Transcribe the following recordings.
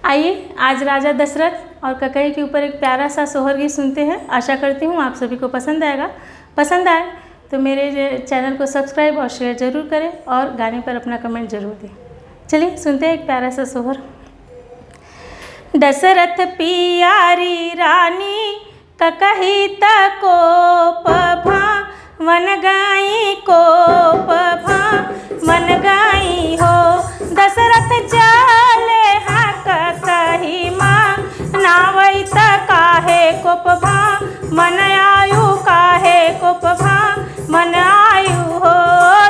आइए आज राजा दशरथ और ककई के ऊपर एक प्यारा सा सोहर गीत सुनते हैं। आशा करती हूँ आप सभी को पसंद आएगा। पसंद आए तो मेरे चैनल को सब्सक्राइब और शेयर ज़रूर करें और गाने पर अपना कमेंट ज़रूर दें। चलिए सुनते हैं एक प्यारा सा सोहर। दशरथ पियारी रानी ककही कोप वन गाई कोप मन गाई हो। दशरथ चले हाँ ककही माँ नावई त काहे कोप मन आयु काहे कोप मन आयु हो।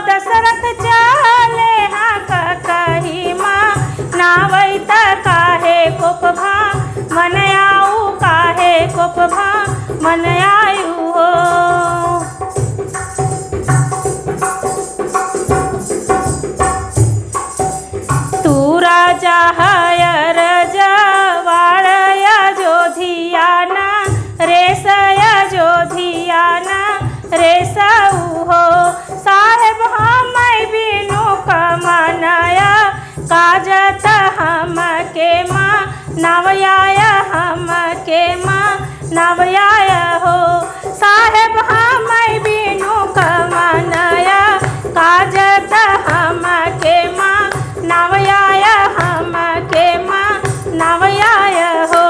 दशरथ चले हाँ ककही माँ नावई त काहे कोप मन आयु काहे कोप मन आयु हो। तू राजा हयर जवाड़ अयोध्याना रेसया अयोध्याना रेसऊ हो। साहेब हम बिनु कमनया काजत हम के माँ नवयाय हम के माँ नवयाय हो। साहेब हम बिनु कमनया काजत हम के माँ नवयाय हम के माँ नवयाय हो।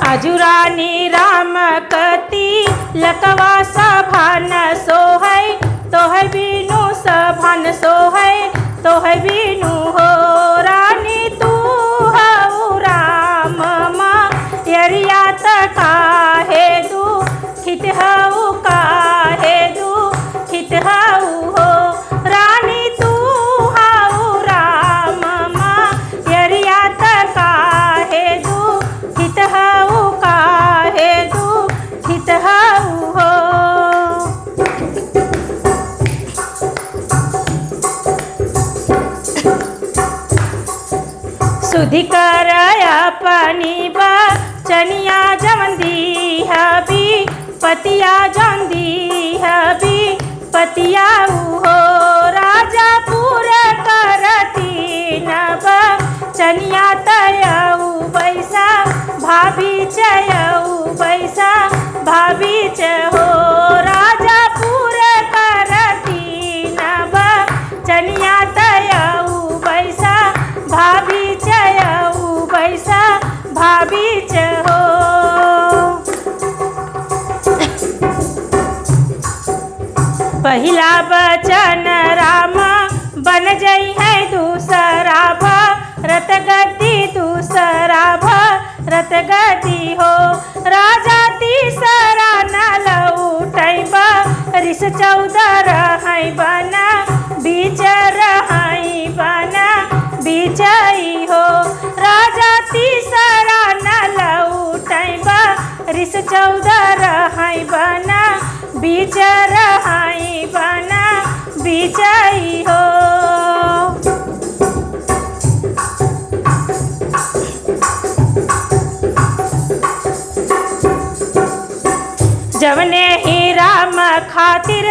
अजुरानी राम कति लकवा सभान सोहै तोह बिनु सभान सोहै तोह बिनु हो। रानी तू हऊ राम माँ यरिया त काहे दू खित हऊ काहे दू खित हऊ हो। रानी तू हऊ राम माँ यरिया त काहे दू खित हऊ काहे दू खित हऊ हो। सुधि कर अपनी बचनिया जवंदी हबी पतिया जंदी हबी पतिया हो। राजा पूरा करती नब चनिया तयऊ बैसा भाभी चयऊ बैसा भाभी च हो। राजा पूरा करती नब चनिया तयऊ बैसा भाभी चयऊ बैसा भाभी च हो। पहिला बचन राम बन जई है दूसरा भरत गद्दी दूसरा भरत गद्दी हो। राजा तीसरा न लौटैबा रिस 14 रहै बना बीच रहै बना बीचई हो। राजा तीसरा न लौटैबा रिस 14 रहै बना बीच रहै बना बीचई हो। जवने ही राम खातिर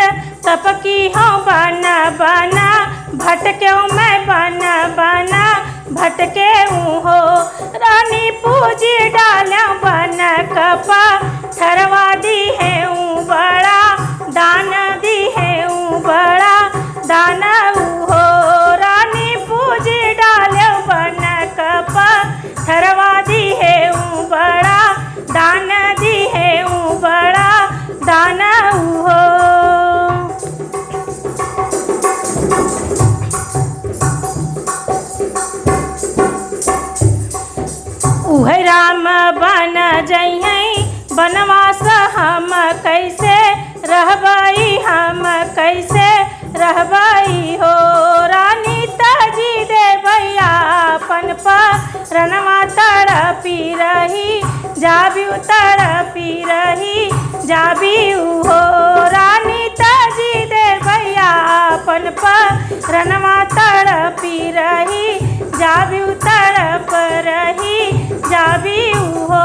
तपकी हो बना बना भटके मैं बना बना भटके हो। रानी पूजी डाल्या बन कपा ठरवा दी है बड़ा दान दी है बड़ा दान हो। रानी पूजी डाल्या बन कपा ठरवा दी है बड़ा दान दी है बड़ा दान हो। उहे राम बन जइहे बनवास हम कैसे रहबई हम कैसे रहबई हो। रानी तजी देबई आपन परनवा तड़पी रही जाबी तड़पी रही जाबी हो। रानी तजी देबई आपन परनवा तड़पी रही जाबी तड़प रही जाबी हो।